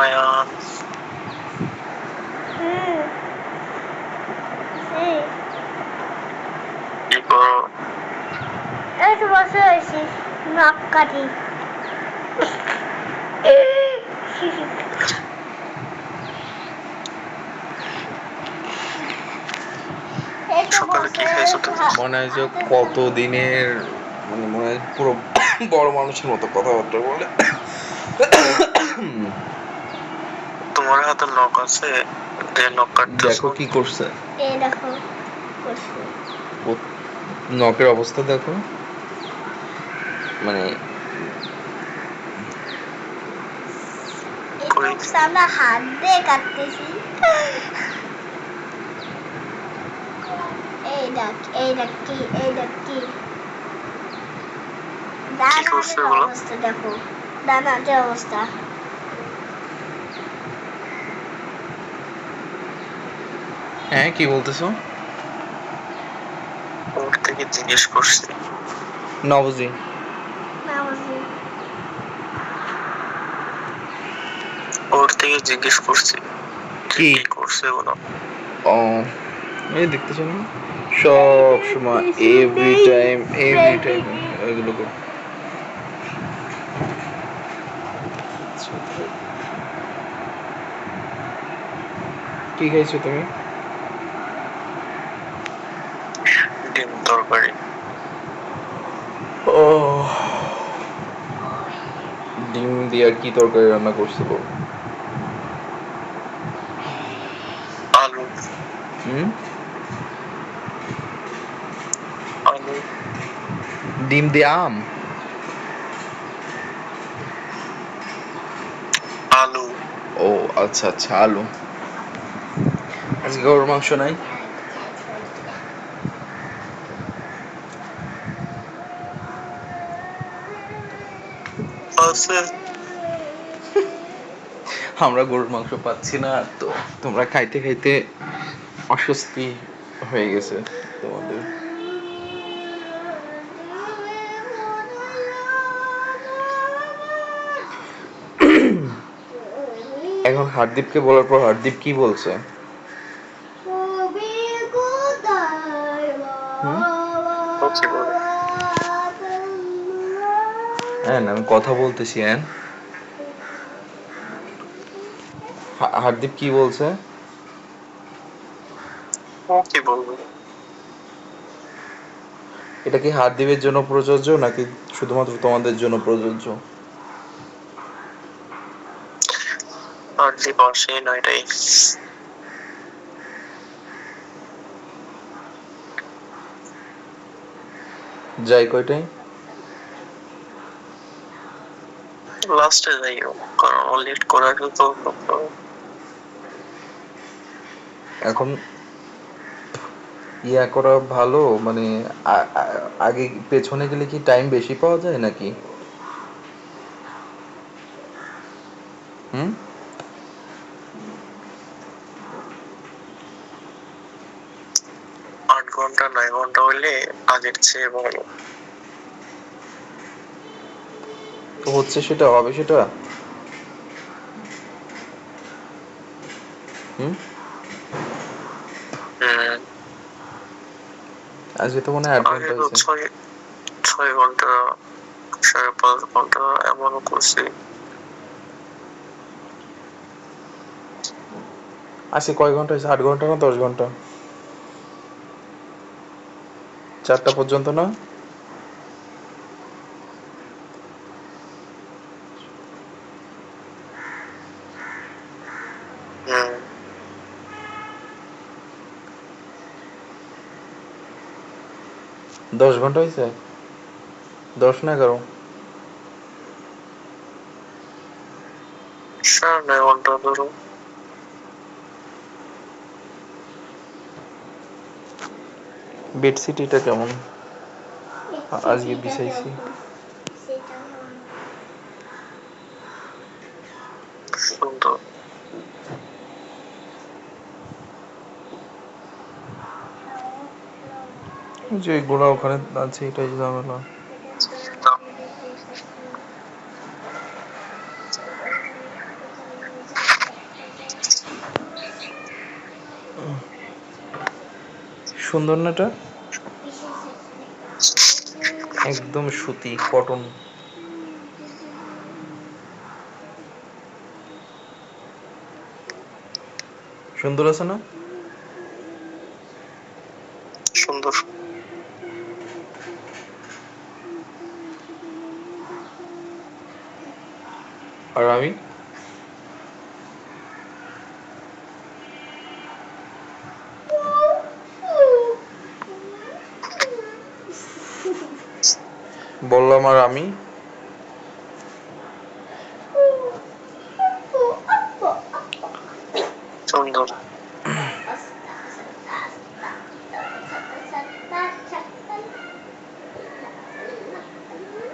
আয়ান কি করো? একটু বসে আছি, নাক কাটি। সকালে কি খাইছো তুমি? মনে হয় যে কত দিনের মানে মনে হয় পুরো বড় মানুষের মতো কথাবার্তা বলে। তোমার হাতে নখ আছে, যে নখ কাটতেছো। দেখো কি করছে, এই দেখো করছি। নখের অবস্থা দেখো, মানে এই আমরা হাত দিয়ে কাটতেছি। এই দেখ, এই দেখ কি, এই দেখ কি দানাদের অবস্থা দেখো, দানাদের অবস্থা। হ্যাঁ কি বলতেছো? ওর থেকে জিজ্ঞেস করছি। নবজি ওর থেকে জিজ্ঞেস করছি কি কি করছে বলো। ও এই দেখতেছো না, সব সময় এভরি টাইম এগুলো করে। কি খাইছো তুমি? ডিম তরকারি। ও ডিম দিয়ে আর কি তরকারি রান্না করছিল? আলু। হুম, আলু। ডিম দিয়ে আম? আলু। ও আচ্ছা আচ্ছা, আলু। আজকে গরুর মাংস নাই? আছে। আমরা গরুর মাংস পাচ্ছি না, তো তোমরা খাইতে খাইতে অস্বস্তি হয়ে গেছে তোমাদের। এখন হার্দীপকে বলার পর হার্দীপ কি বলছে? ও কি বলে? হ্যাঁ আমি কথা বলতেছি। হ্যাঁ হার্দীপ কি বলছে? ও কি বলবো? এটা কি হার্দীপের জন্য প্রযোজ্য নাকি শুধুমাত্র তোমাদের জন্য প্রযোজ্য? আর যে পাশে না এটাই। যাই কয়টাই? লাস্টে যাইও, কারণ ও লেট করে তো। এখন ইয়া করা ভালো, মানে আগে পেছনে গেলে কি টাইম বেশি পাওয়া যায় নাকি? হুম, 8 ঘন্টা 9 ঘন্টা হইলে আগের চেয়ে ভালো। তো হচ্ছে সেটা, হবে সেটা। হুম, আজকে তো মনে হয় 8 ঘন্টা আগে তো হয়েছে। 6 ঘন্টা 5.5 ঘন্টা এমনও করছি। আজকে কয় ঘন্টা হয়েছে? 8 ঘন্টা না 10 ঘন্টা? 4টা পর্যন্ত না? হুম। 10 ঘন্টা হয়েছে? 10 না 11? 9.5 ঘন্টা ধরো। বেডশিট এটা কেমন? আজকে বিছাইছি। সুন্দর। যে এগুলো ওখানে আছে এটাই ঝামেলা। সুন্দর না এটা? একদম সুতি কটন। সুন্দর আছে না? সুন্দর। আর আমি বললাম, আর আমি সুন্দর।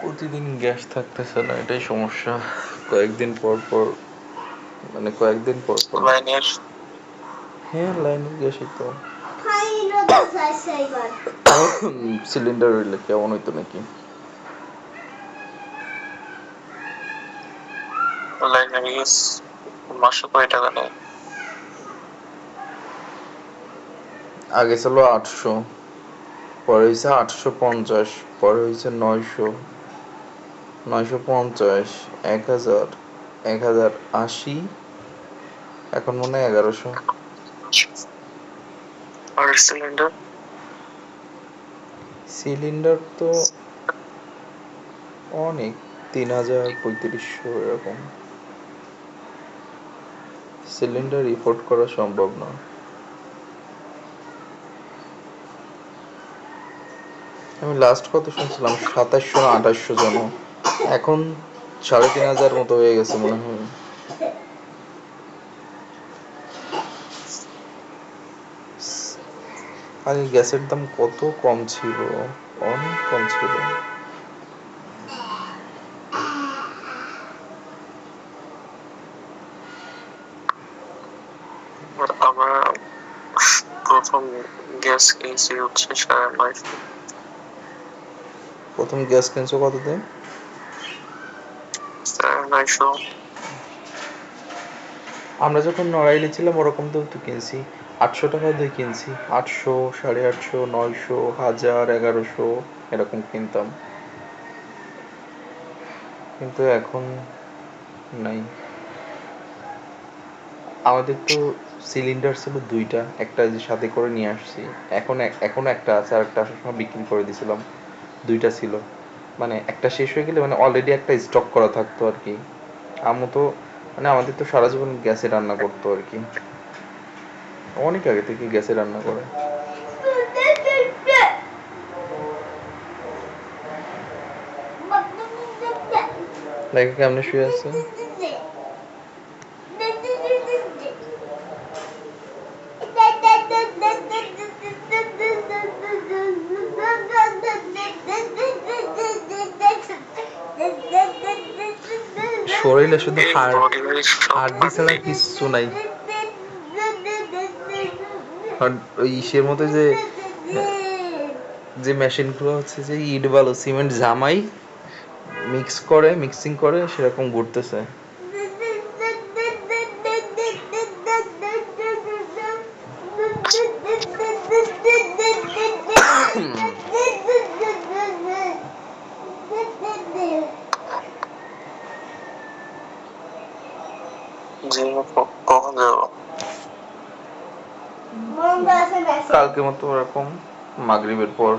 প্রতিদিন গ্যাস থাকতেছে না, এটাই সমস্যা। কয়েকদিন পর পর, মানে কয়েকদিন পর পর। লাইনের হ্যাঁ, লাইনের গ্যাসই তো। খাইলো তো খাইছে এবার। সিলিন্ডার হইলে কেমন হইতো নাকি? লাইনের গ্যাস মাসে কয় টাকা নেয়? আগে ছিল 800, পরে হয়েছে 850, পরে হয়েছে 900, 950, 1000, 1080, এখন মনে হয় 1100। আর সিলিন্ডার সিলিন্ডার তো অনেক, 3000, 3500 এরকম। সিলিন্ডার ইম্পোর্ট করা সম্ভব না। আমি লাস্ট কত শুনছিলাম, 2700 না 2800 জন, এখন 3500 মতো হয়ে গেছে মনে হয়। আগে গ্যাসের দাম কত কম ছিল, অনেক কম ছিল। আমরা প্রথম গ্যাস কিনছি হচ্ছে 950। প্রথম গ্যাস কিনছো কততে? 950। আমরা যখন নড়াইলে ছিলাম ওরকম তো কিনছি, 800 টাকা দিয়ে কিনছি, 800, 850, 900, 1000, 1100 এরকম কিনতাম, কিন্তু এখন নাই। আমাদের তো সিলিন্ডার ছিল দুইটা, একটা যে সাথে করে নিয়ে আসছি, এখন একটা আছে, আর একটা আসার সময় বিক্রি করে দিয়েছিলাম। দুইটা ছিল, মানে একটা শেষ হয়ে গেলে মানে অলরেডি একটা স্টক করা থাকতো আর কি। আম্মু তো, মানে আমাদের তো সারা জীবন গ্যাসে রান্না করতো আর কি, অনেক আগে থেকে গ্যাসে রান্না করে। দেখে কেমনে শুয়ে আছে। শরীরে শুধু হাড্ডি ছাড়া কিচ্ছু নাই। আর ওই ইসের মধ্যে যে যে মেশিনগুলো হচ্ছে যে ইট বালু সিমেন্ট জামাই মিক্সিং করে সেরকম ঘুরতেছে। যে কখন যাবো? কালকে মতো ওরকম মাগরিবের পর।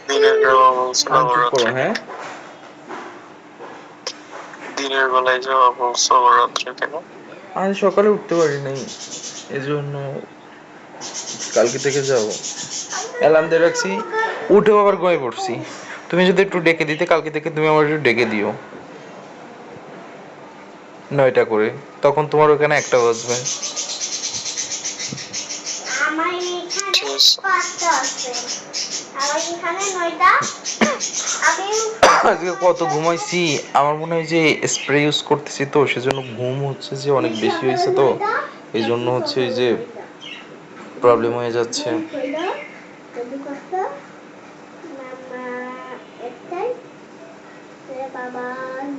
দিনের যাওয়া বলছো চুপ করো, রাত্রে? হ্যাঁ। দিনের বেলায় যাওয়া বলছো রাত্রে কেন? আজ সকালে উঠতে পারি নাই, এজন্য কালকে থেকে যাবো। অ্যালার্ম দিয়ে রাখছি, উঠেও আবার ঘুমিয়ে পড়ছি। তুমি যদি একটু ডেকে দিতে কালকে থেকে, তুমি আমার একটু ডেকে দিও 9টা করে, তখন তোমার ওখানে 1টা বাজবে। আমার এখানে 5টা আছে, আমার এখানে 9টা। আমি আজকে কত ঘুমাইছি, আমার মনে হয় যে স্প্রে ইউজ করতেছি তো সেজন্য ঘুম হচ্ছে যে অনেক বেশি হয়েছে, তো এই জন্য হচ্ছে এই যে প্রবলেম হয়ে যাচ্ছে। আছে বাবা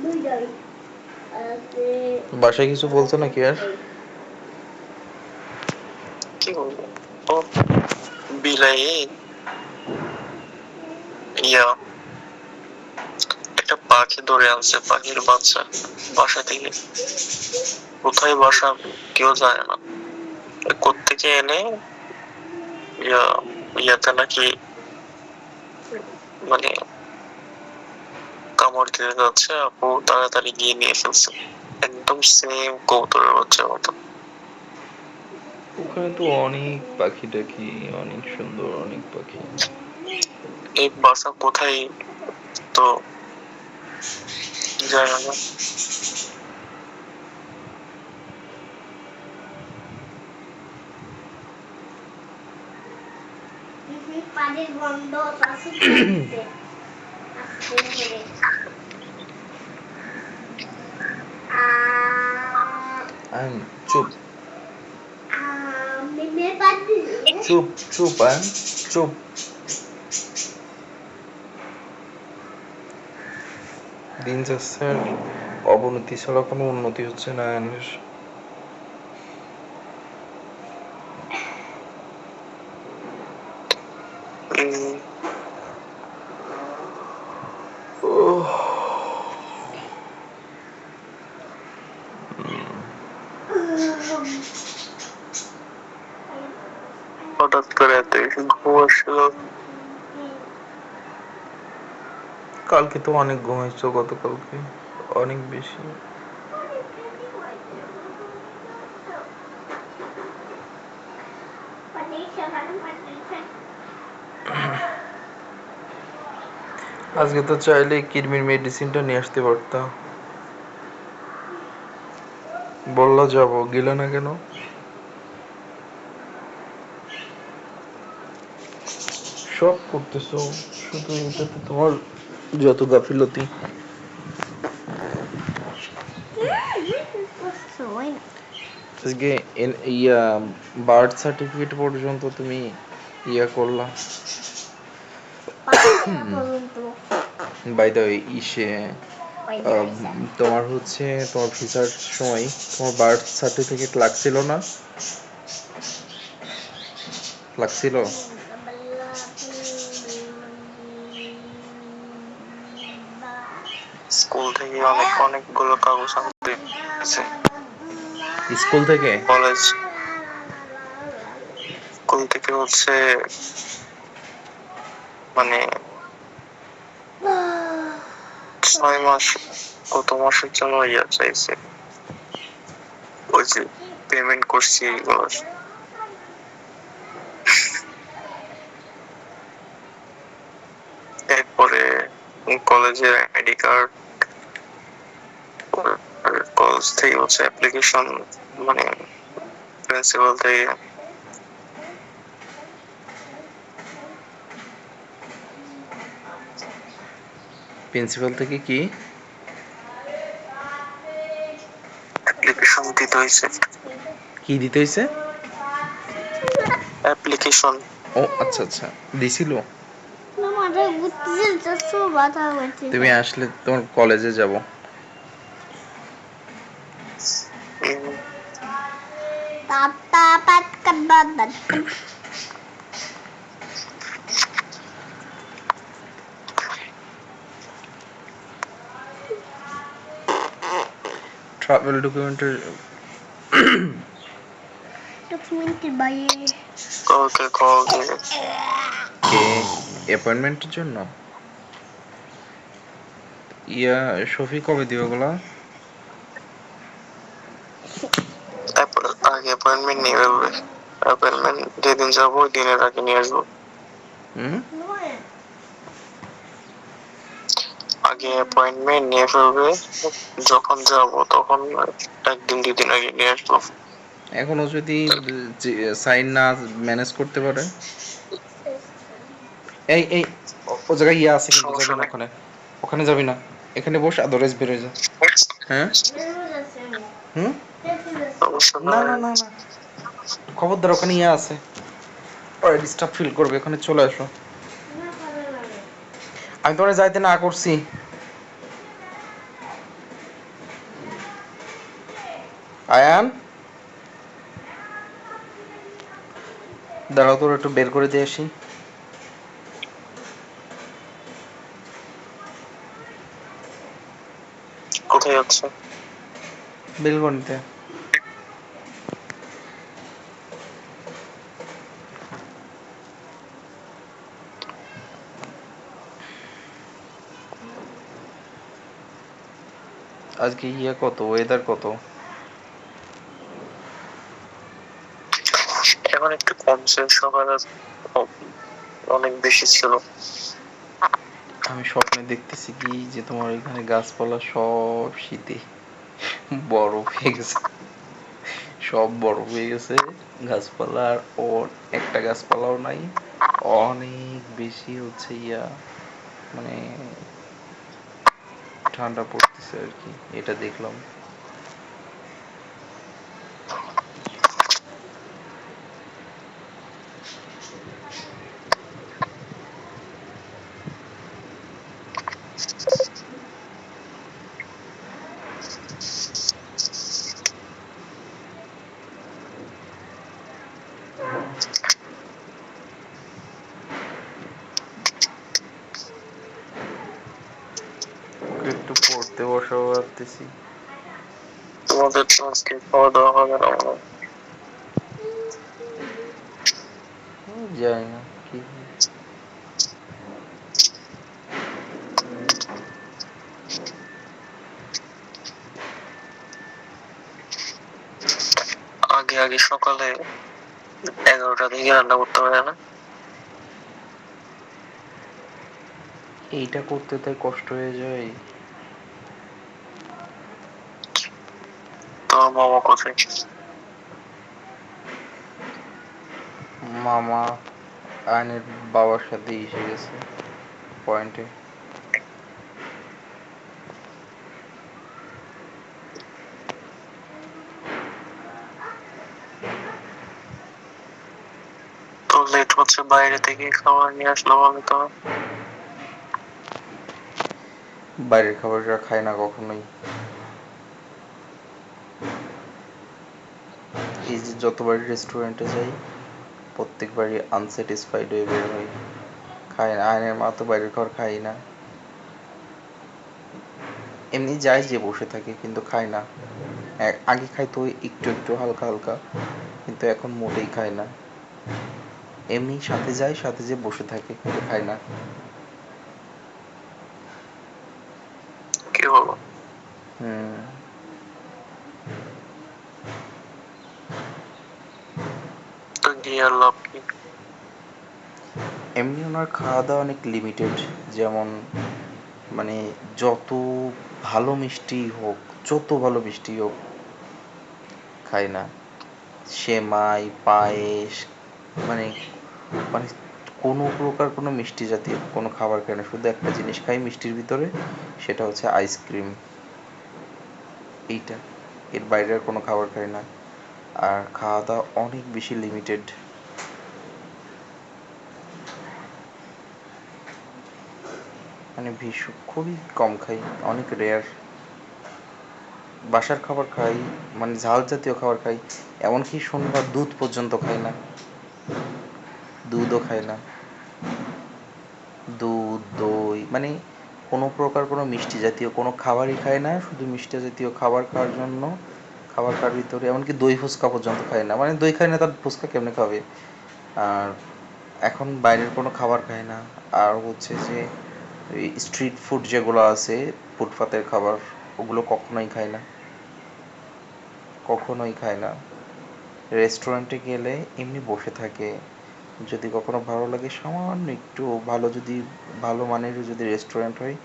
দুইটাই আছে। বাসায় কিছু বলছো নাকি আর? কি বলবো? ও বিলাই ইয়া একটা পাখি ধরে আনছে, পাখির বাচ্চা বাসা থেকে। কোথায় বাসা কেউ জানে না, কোত্থেকে এনে ইয়া ইয়াতে নাকি মানে কামড় দিতে যাচ্ছে, আপু তাড়াতাড়ি গিয়ে নিয়ে ফেলছে। একদম সেম কবুতরের বাচ্চার মতো। ওখানে তো অনেক পাখি টাখি, অনেক সুন্দর অনেক পাখি। এই বাসা কোথায় তো জানি না। পানির গন্ধ আছে করতে আস্তে করে। চুপ মিমে পাতি চুপ চুপ চুপ। দিন যাচ্ছে আর অবনতি ছাড়া কোনো উন্নতি হচ্ছে না আয়নের। উম, হঠাৎ করে এত বেশি ঘুম আসছিল। কালকে তো অনেক ঘুমাইছো, গতকালকে অনেক বেশি। আজকে তো চাইলে কিডনির মেডিসিনটা নিয়ে আসতে পারতা। বললা যাবো, গেলে না কেন? সব করতেছো, শুধু এটাতে তোমার যত গাফিলতি। আজকে ইয়া বার্থ সার্টিফিকেট পর্যন্ত তুমি ইয়া করলা। বাই দ্য ওয়ে ইসে তোমার হচ্ছে তোমার ভিসার সময় তোমার বার্থ সার্টিফিকেট লাগছিল না? লাগছিল? স্কুল থেকে অনেকগুলো কাগজ আনতে হয়েছে। স্কুল থেকে? কলেজ স্কুল থেকে হচ্ছে মানে 6 মাস, কত মাসের জন্য ইয়া চাইছে। ওই যে পেমেন্ট করছি এগুলো। এরপরে কলেজের আইডি কার্ড, কলেজ থেকে হচ্ছে অ্যাপ্লিকেশন, মানে প্রিন্সিপাল থেকে। প্রিন্সিপাল থেকে কি অ্যাপ্লিকেশন দিতে হয়েছে। কি দিতে হয়েছে? অ্যাপ্লিকেশন। ও আচ্ছা আচ্ছা, দিছিল। তুমি আসলে তোমার কলেজে যাব। ট্রাভেল ডকুমেন্টের কাউকে কল দিয়ে কে অ্যাপয়েন্টমেন্টের জন্য ইয়া শফি কবে দিবে ওগুলা? আগে অ্যাপয়েন্টমেন্ট নিয়ে ফেলবে। অ্যাপয়েন্টমেন্ট যেদিন যাবো ওই দিনের আগে নিয়ে আসবো। হুম? আগে অ্যাপয়েন্টমেন্ট নিয়ে ফেলবে, যখন যাব তখন একদিন 2 দিন আগে নিয়ে আসবো। এখনো যদি সাইন না ম্যানেজ করতে পারে? এই এই ও জায়গায় ইয়া আছে কিন্তু, যাবি সমস্যা না নেই। ওখানে, ওখানে যাবি না, এখানে বস, আদারওয়াইজ বের হয়ে যা। হ্যাঁ হুম সমস্যা না নাই। না না না, খবরদার, ওখানে ইয়া আছে, পরে ডিস্টার্ব ফিল করবে, ওখানে চলে আসো। আমি তোমার যাইতে না করছি। আয়ান, দাঁড়াও তোর একটু বের করে দিয়ে আসি। কোথায় যাচ্ছে? বেলকনিতে। আজকে কত, ওয়েদার কত? এখন একটু কমছে, সকালে অনেক বেশি ছিল। আমি স্বপ্নে দেখতেছি কি যে তোমার এখানে গাছপালা সব শীতে বরফ হয়ে গেছে, সব বরফ হয়ে গেছে, গাছপালা আর ওর একটা গাছপালাও নাই, অনেক বেশি হচ্ছে মানে ঠান্ডা পড়তেছে আর কি, এটা দেখলাম। ওকে একটু পড়তে বসাবো ভাবতেছি। তোমাদের তো আজকে খাওয়া দাওয়া হবে না মনে হয়। জানি না কি। আগে আগে সকালে 11টা থেকে রান্না করতে হয় না? এইটা করতে তাই কষ্ট হয়ে যায়। তোমার মামা কোথায়? মামা আয়নের বাবার সাথে এসে গেছে পয়েন্টে। তো লেট হচ্ছে, বাইরে থেকে খাবার নিয়ে আসলাম আমি তো। বাইরের খাবারটা খায় না কখনোই। এই যে যতবারই রেস্টুরেন্টে যাই প্রত্যেকবারই আনস্যাটিসফাইড হয়ে বের হই। খায় না, আয়নের মা তো বাইরের খাবার খায় না। এমনি যায় যে বসে থাকে কিন্তু খায় না। আগে খাইতো একটু একটু হালকা হালকা, কিন্তু এখন মোটেই খায় না। এমনি সাথে যায়, সাথে যে বসে থাকে কিন্তু খায় না। কি বলো? হুম। তো গিয়ে আর লাভ কি? এমনি ওনার খাওয়া দাওয়া অনেক লিমিটেড। যেমন মানে যত ভালো মিষ্টি হোক, যত ভালো মিষ্টি হোক খায় না। সেমাই, পায়েস, মানে মানে কোনো প্রকার কোনো মিষ্টি জাতীয় কোনো খাবার খায় না। শুধু একটা জিনিস খায় মিষ্টির ভিতরে, সেটা হচ্ছে আইসক্রিম। এইটা, এর বাইরে আর কোনো খাবার খায় না। আর খাওয়া দাওয়া অনেক বেশি লিমিটেড। মানে ভীষণ খুবই কম খাই, অনেক রেয়ার। বাসার খাবার খাই, মানে ঝাল জাতীয় খাবার খাই, এমনকি শনিবার দুধ পর্যন্ত খাই না, দুধও খায় না। দুধ, দই, মানে কোনো প্রকার কোনো মিষ্টি জাতীয় কোনো খাবারই খায় না। শুধু মিষ্টি জাতীয় খাবার খাওয়ার জন্য, খাবার খাওয়ার ভিতরে এমনকি দই ফুচকা পর্যন্ত খায় না। মানে দই খায় না তার ফুচকা কেমনে খাবে? আর এখন বাইরের কোনো খাবার খায় না। আর হচ্ছে যে স্ট্রিট ফুড যেগুলো আছে, ফুটপাতের খাবার, ওগুলো কখনোই খায় না, কখনোই খায় না। রেস্টুরেন্টে গেলে এমনি বসে থাকে, যদি কখনো ভালো লাগে সামান্য একটু ভালো, যদি ভালো মানের যদি রেস্টুরেন্ট হয়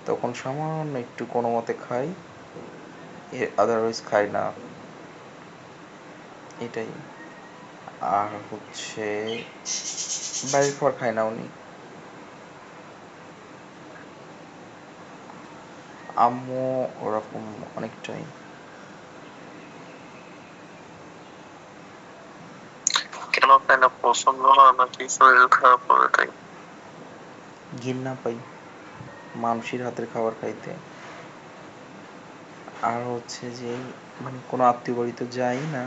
তখন সামান্য একটু কোনো মতে খাই, আদারওয়াইজ খাই না। এটাই। আর হচ্ছে বাইরের খাবার খায় না উনি। আম্মু ওরকম অনেকটাই। কেন খায় না? পছন্দ হয় নাকি শরীর খারাপ হবে তাই? ঘৃণা পাই মানুষের হাতের খাবার খাইতে। আর হচ্ছে যে মানে কোনো আত্মীয় বাড়িতে যাই না,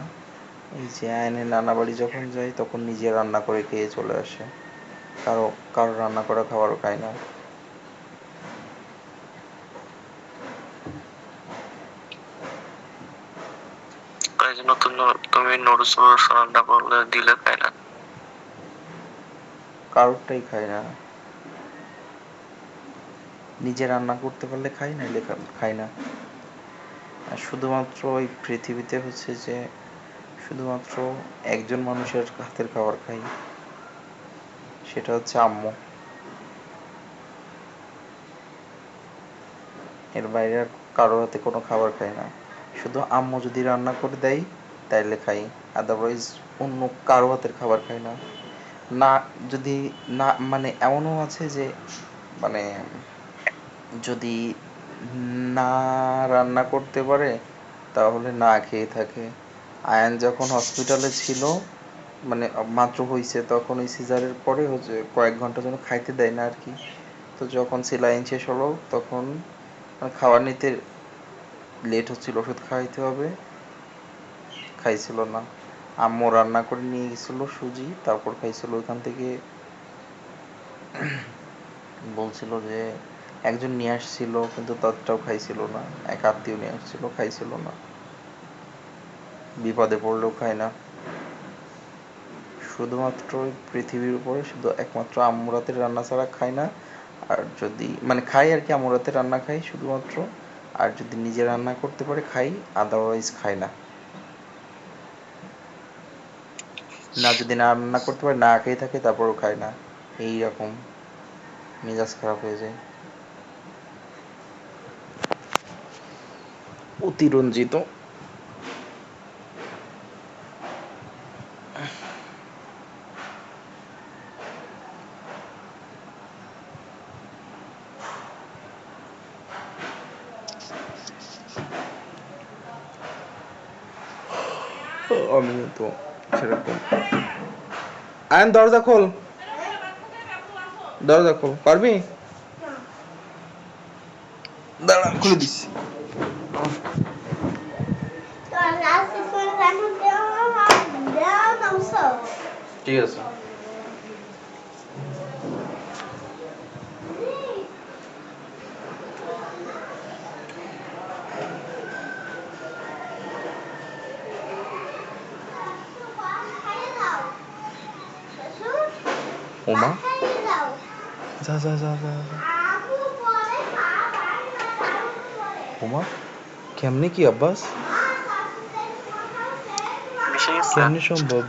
এই যে আয়নের নানা বাড়ি যখন যাই তখন নিজে রান্না করে খেয়ে চলে আসে, কারো রান্না করা খাবারও খায় না। এই জন্য তুমি নুডলস রান্না করলে দিলে খাই না। কারোরটাই খায় না, নিজে রান্না করতে পারলে খাই, নাইলে খাই না। আর শুধুমাত্র ওই পৃথিবীতে হচ্ছে যে শুধুমাত্র একজন মানুষের হাতের খাবার খাই, সেটা হচ্ছে আম্মু। এর বাইরে আর কারোর হাতে কোনো খাবার খাই না। শুধু আম্মু যদি রান্না করে দেয় তাইলে খাই, আদারওয়াইজ অন্য কারো হাতের খাবার খাই না। না, যদি না মানে এমনও আছে যে মানে যদি না রান্না করতে পারে তাহলে না খেয়ে থাকে। আয়ান যখন হসপিটালে ছিল, মানে মাত্র হইছে, তখন ওই সিজারের পরে হচ্ছে কয়েক ঘন্টা যেন খাইতে দেয় না আর কি। তো যখন সেলাইন শেষ হলো তখন মানে খাবার নিতে লেট হচ্ছিল, ওষুধ খাওয়াইতে হবে, খাইছিল না। আম্মু রান্না করে নিয়ে গেছিল সুজি, তারপর খাইছিল ওইখান থেকে। বলছিল যে একজন নিয়ে আসছিল কিন্তু তারটাও খাইছিল না, এক আত্মীয় নিয়ে আসছিল, খাইছিল না। বিপদে পড়লেও খায় না। শুধুমাত্র পৃথিবীর উপরে শুধু একমাত্র আম্মুর হাতের রান্না ছাড়া খায় না। আর যদি মানে খাই আর কি, আম্মুর হাতের রান্না খাই শুধুমাত্র। আর যদি নিজে রান্না করতে পারে খাই, আদারওয়াইজ খাই না। না, যদি না রান্না করতে পারে, না খেয়ে থাকে, তারপরও খায় না। এইরকম মেজাজ খারাপ হয়ে যায়। অতিরঞ্জিত। আমিও তো সেরকম। আয়ন দরজা খোল, দরজা খোল, পারবি? দাঁড়া, খুলে দিচ্ছি। তো লাস্ট স্কুল এখন দেওয়া নামছো ঠিক আছে। খাইয়ে দাও শ্বশুর ওমা, খাইয়ে দাও যা যা যা যা যা। আপু পরে খাবার না কারণ পরে ওমা, কেমনে কি আব্বাস? মিশে গেছে। কেমনে সম্ভব?